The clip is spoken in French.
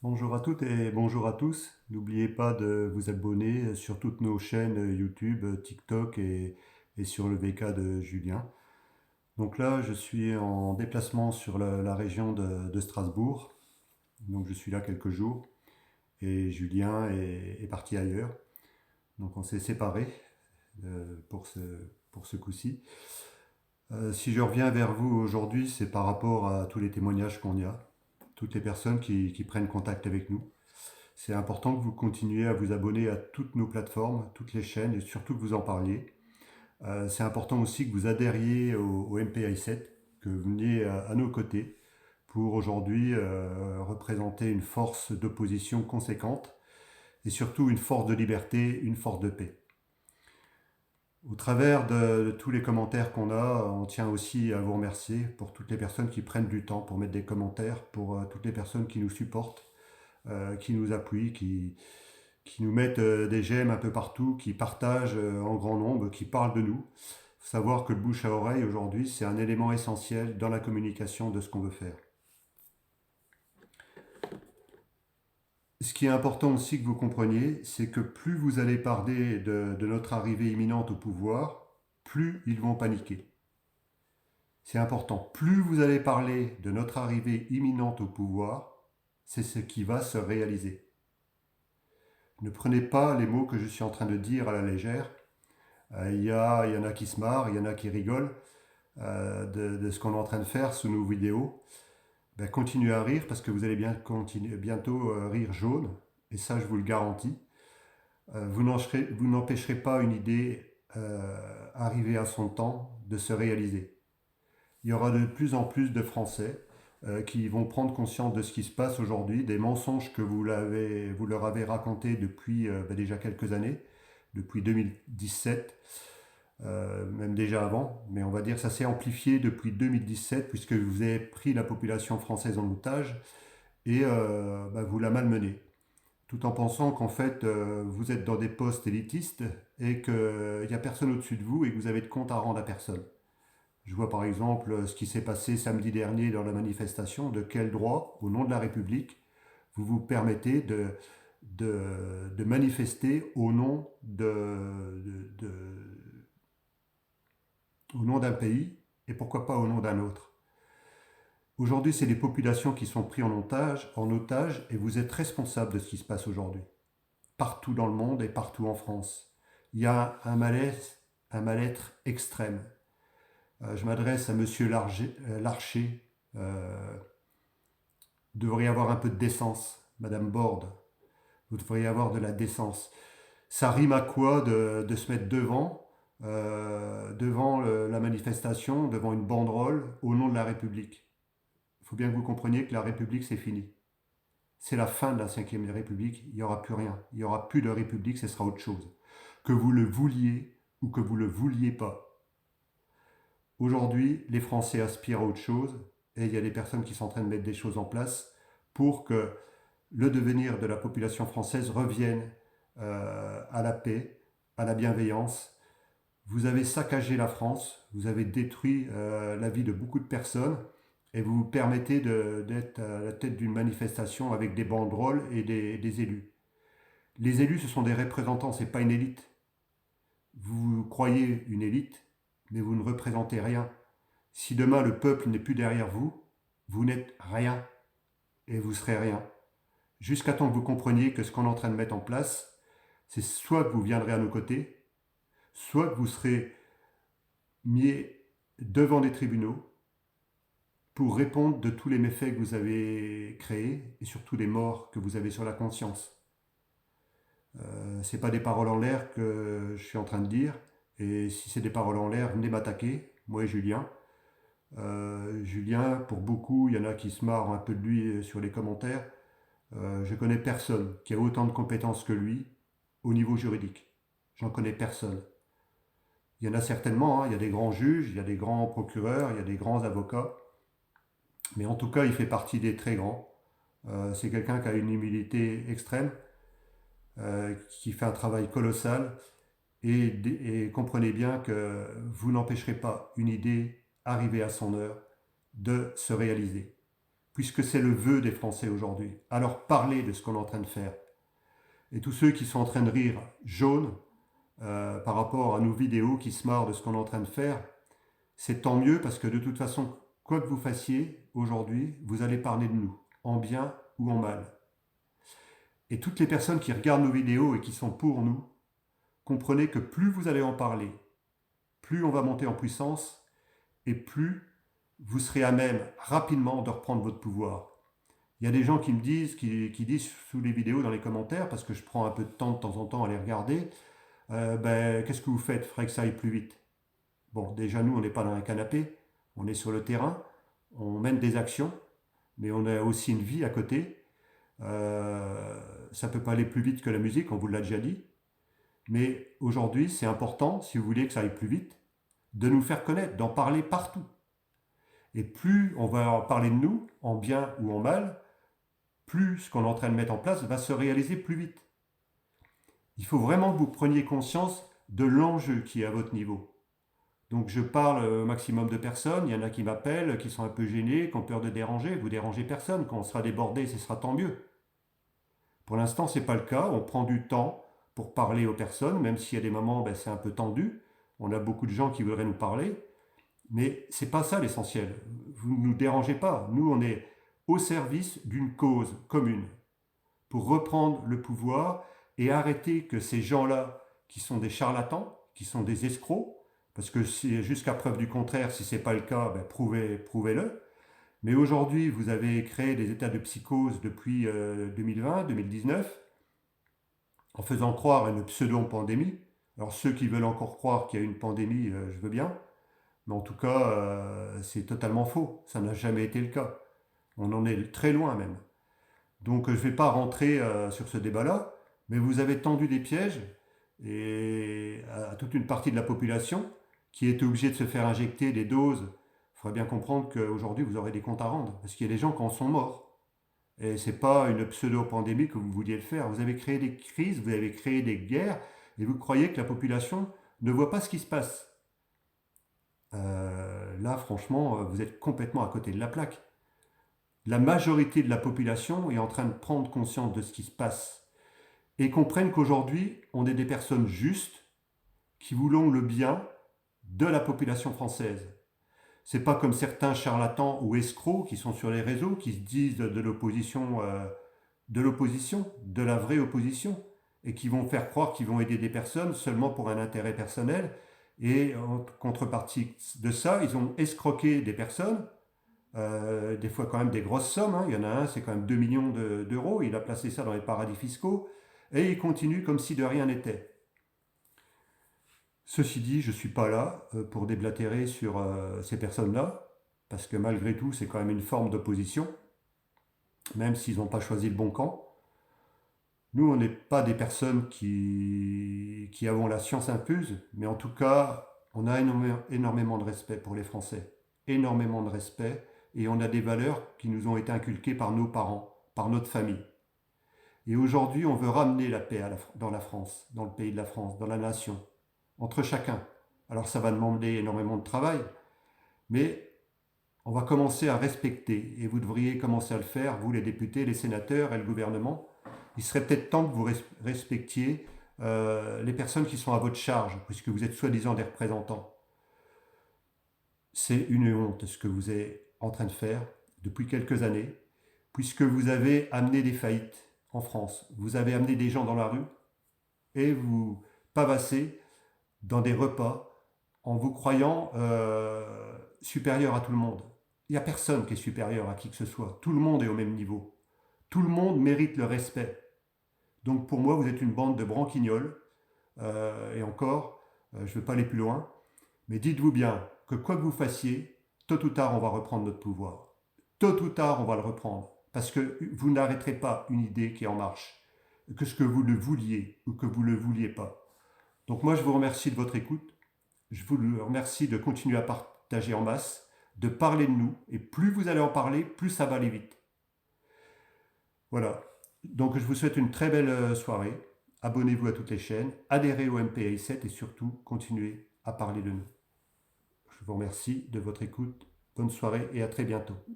Bonjour à toutes et bonjour à tous. N'oubliez pas de vous abonner sur toutes nos chaînes YouTube, TikTok et sur le VK de Julien. Donc là, je suis en déplacement sur la région de Strasbourg. Donc je suis là quelques jours et Julien est parti ailleurs. Donc on s'est séparés pour ce coup-ci. Si je reviens vers vous aujourd'hui, c'est par rapport à tous les témoignages qu'on y a, toutes les personnes qui prennent contact avec nous. C'est important que vous continuiez à vous abonner à toutes nos plateformes, toutes les chaînes et surtout que vous en parliez. C'est important aussi que vous adhériez au MPI7, que vous veniez à nos côtés pour aujourd'hui représenter une force d'opposition conséquente et surtout une force de liberté, une force de paix. Au travers de tous les commentaires qu'on a, on tient aussi à vous remercier pour toutes les personnes qui prennent du temps pour mettre des commentaires, pour toutes les personnes qui nous supportent, qui nous appuient, qui nous mettent des j'aime un peu partout, qui partagent en grand nombre, qui parlent de nous. Il faut savoir que le bouche à oreille aujourd'hui, c'est un élément essentiel dans la communication de ce qu'on veut faire. Ce qui est important aussi que vous compreniez, c'est que plus vous allez parler de notre arrivée imminente au pouvoir, plus ils vont paniquer. C'est important. Plus vous allez parler de notre arrivée imminente au pouvoir, c'est ce qui va se réaliser. Ne prenez pas les mots que je suis en train de dire à la légère. Il y en a qui se marrent, il y en a qui rigolent de ce qu'on est en train de faire sous nos vidéos. Ben, continuez à rire parce que vous allez bientôt rire jaune, et ça je vous le garantis. Vous n'empêcherez pas une idée arrivée à son temps de se réaliser. Il y aura de plus en plus de Français qui vont prendre conscience de ce qui se passe aujourd'hui, des mensonges que vous leur avez racontés depuis déjà quelques années, depuis 2017, même déjà avant, mais on va dire que ça s'est amplifié depuis 2017 puisque vous avez pris la population française en otage et vous la malmenez, tout en pensant qu'en fait vous êtes dans des postes élitistes et qu'il n'y a personne au-dessus de vous et que vous avez de compte à rendre à personne. Je vois par exemple ce qui s'est passé samedi dernier dans la manifestation. De quel droit, au nom de la République, vous vous permettez de manifester au nom d'un pays et pourquoi pas au nom d'un autre. Aujourd'hui, c'est les populations qui sont prises en otage et vous êtes responsable de ce qui se passe aujourd'hui, partout dans le monde et partout en France. Il y a un mal-être extrême. Je m'adresse à Monsieur Larcher. Euh, vous devriez avoir un peu de décence, Madame Borde. Vous devriez avoir de la décence. Ça rime à quoi de se mettre devant la manifestation, devant une banderole, au nom de la République? Il faut bien que vous compreniez que la République, c'est fini. C'est la fin de la Ve République. Il n'y aura plus rien. Il n'y aura plus de République, ce sera autre chose. Que vous le vouliez ou que vous ne le vouliez pas. Aujourd'hui, les Français aspirent à autre chose et il y a des personnes qui sont en train de mettre des choses en place pour que le devenir de la population française revienne à la paix, à la bienveillance. Vous avez saccagé la France, vous avez détruit la vie de beaucoup de personnes et vous vous permettez d'être à la tête d'une manifestation avec des banderoles et des élus. Les élus, ce sont des représentants, ce n'est pas une élite. Vous croyez une élite, mais vous ne représentez rien. Si demain le peuple n'est plus derrière vous, vous n'êtes rien et vous serez rien. Jusqu'à temps que vous compreniez que ce qu'on est en train de mettre en place, c'est soit que vous viendrez à nos côtés, soit que vous serez mis devant des tribunaux pour répondre de tous les méfaits que vous avez créés et surtout des morts que vous avez sur la conscience. C'est pas des paroles en l'air que je suis en train de dire, et si c'est des paroles en l'air, venez m'attaquer, moi et Julien. Julien, pour beaucoup, il y en a qui se marrent un peu de lui sur les commentaires. Je connais personne qui a autant de compétences que lui au niveau juridique. J'en connais personne. Il y en a certainement, hein, il y a des grands juges, il y a des grands procureurs, il y a des grands avocats, mais en tout cas, il fait partie des très grands. C'est quelqu'un qui a une humilité extrême, qui fait un travail colossal, et comprenez bien que vous n'empêcherez pas une idée arrivée à son heure de se réaliser. puisque c'est le vœu des Français aujourd'hui. Alors parlez de ce qu'on est en train de faire. Et tous ceux qui sont en train de rire jaune par rapport à nos vidéos, qui se marrent de ce qu'on est en train de faire, c'est tant mieux parce que de toute façon, quoi que vous fassiez aujourd'hui, vous allez parler de nous, en bien ou en mal. Et toutes les personnes qui regardent nos vidéos et qui sont pour nous, comprenez que plus vous allez en parler, plus on va monter en puissance et plus vous serez à même rapidement de reprendre votre pouvoir. Il y a des gens qui me disent, qui disent sous les vidéos, dans les commentaires, parce que je prends un peu de temps en temps à les regarder, qu'est-ce que vous faites? Il faudrait que ça aille plus vite. Bon, déjà nous, on n'est pas dans un canapé, on est sur le terrain, on mène des actions, mais on a aussi une vie à côté. Ça ne peut pas aller plus vite que la musique, on vous l'a déjà dit. Mais aujourd'hui, c'est important, si vous voulez que ça aille plus vite, de nous faire connaître, d'en parler partout. Et plus on va en parler de nous, en bien ou en mal, plus ce qu'on est en train de mettre en place va se réaliser plus vite. Il faut vraiment que vous preniez conscience de l'enjeu qui est à votre niveau. Donc je parle au maximum de personnes, il y en a qui m'appellent, qui sont un peu gênés, qui ont peur de déranger. Vous dérangez personne, quand on sera débordé, ce sera tant mieux. Pour l'instant, ce n'est pas le cas, on prend du temps pour parler aux personnes, même s'il y a des moments, c'est un peu tendu. On a beaucoup de gens qui voudraient nous parler, mais ce n'est pas ça l'essentiel. Vous ne nous dérangez pas. Nous, on est au service d'une cause commune pour reprendre le pouvoir et arrêter que ces gens-là, qui sont des charlatans, qui sont des escrocs, parce que jusqu'à preuve du contraire, si ce n'est pas le cas, prouvez-le. Mais aujourd'hui, vous avez créé des états de psychose depuis 2020, 2019, en faisant croire à une pseudo-pandémie. Alors ceux qui veulent encore croire qu'il y a une pandémie, je veux bien, mais en tout cas, c'est totalement faux. Ça n'a jamais été le cas. On en est très loin même. Donc je ne vais pas rentrer sur ce débat-là, mais vous avez tendu des pièges et à toute une partie de la population qui est obligée de se faire injecter des doses. Il faudrait bien comprendre qu'aujourd'hui vous aurez des comptes à rendre, parce qu'il y a des gens qui en sont morts. Et ce n'est pas une pseudo-pandémie que vous vouliez le faire. Vous avez créé des crises, vous avez créé des guerres, et vous croyez que la population ne voit pas ce qui se passe. Là, franchement, vous êtes complètement à côté de la plaque. La majorité de la population est en train de prendre conscience de ce qui se passe et comprennent qu'aujourd'hui, on est des personnes justes qui voulons le bien de la population française. C'est pas comme certains charlatans ou escrocs qui sont sur les réseaux, qui se disent de l'opposition, de la vraie opposition, et qui vont faire croire qu'ils vont aider des personnes seulement pour un intérêt personnel. Et en contrepartie de ça, ils ont escroqué des personnes, des fois quand même des grosses sommes. Hein. Il y en a un, c'est quand même 2 millions d'euros. Il a placé ça dans les paradis fiscaux. Et il continue comme si de rien n'était. Ceci dit, je ne suis pas là pour déblatérer sur ces personnes-là, parce que malgré tout, c'est quand même une forme d'opposition, même s'ils n'ont pas choisi le bon camp. Nous, on n'est pas des personnes qui avons la science infuse, mais en tout cas, on a énormément de respect pour les Français. Énormément de respect, et on a des valeurs qui nous ont été inculquées par nos parents, par notre famille. Et aujourd'hui, on veut ramener la paix dans la France, dans le pays de la France, dans la nation, entre chacun. Alors ça va demander énormément de travail, mais on va commencer à respecter, et vous devriez commencer à le faire, vous les députés, les sénateurs et le gouvernement. Il serait peut-être temps que vous respectiez les personnes qui sont à votre charge, puisque vous êtes soi-disant des représentants. C'est une honte ce que vous êtes en train de faire depuis quelques années, puisque vous avez amené des faillites en France. Vous avez amené des gens dans la rue et vous pavassez dans des repas en vous croyant supérieur à tout le monde. Il n'y a personne qui est supérieur à qui que ce soit. Tout le monde est au même niveau. Tout le monde mérite le respect. Donc pour moi, vous êtes une bande de branquignoles. Et encore, je ne veux pas aller plus loin. Mais dites-vous bien que quoi que vous fassiez, tôt ou tard, on va reprendre notre pouvoir. Tôt ou tard, on va le reprendre. Parce que vous n'arrêterez pas une idée qui est en marche. Que ce que vous le vouliez ou que vous ne le vouliez pas. Donc moi, je vous remercie de votre écoute. Je vous remercie de continuer à partager en masse, de parler de nous. Et plus vous allez en parler, plus ça va aller vite. Voilà. Donc je vous souhaite une très belle soirée. Abonnez-vous à toutes les chaînes, adhérez au MPI 7 et surtout continuez à parler de nous. Je vous remercie de votre écoute. Bonne soirée et à très bientôt.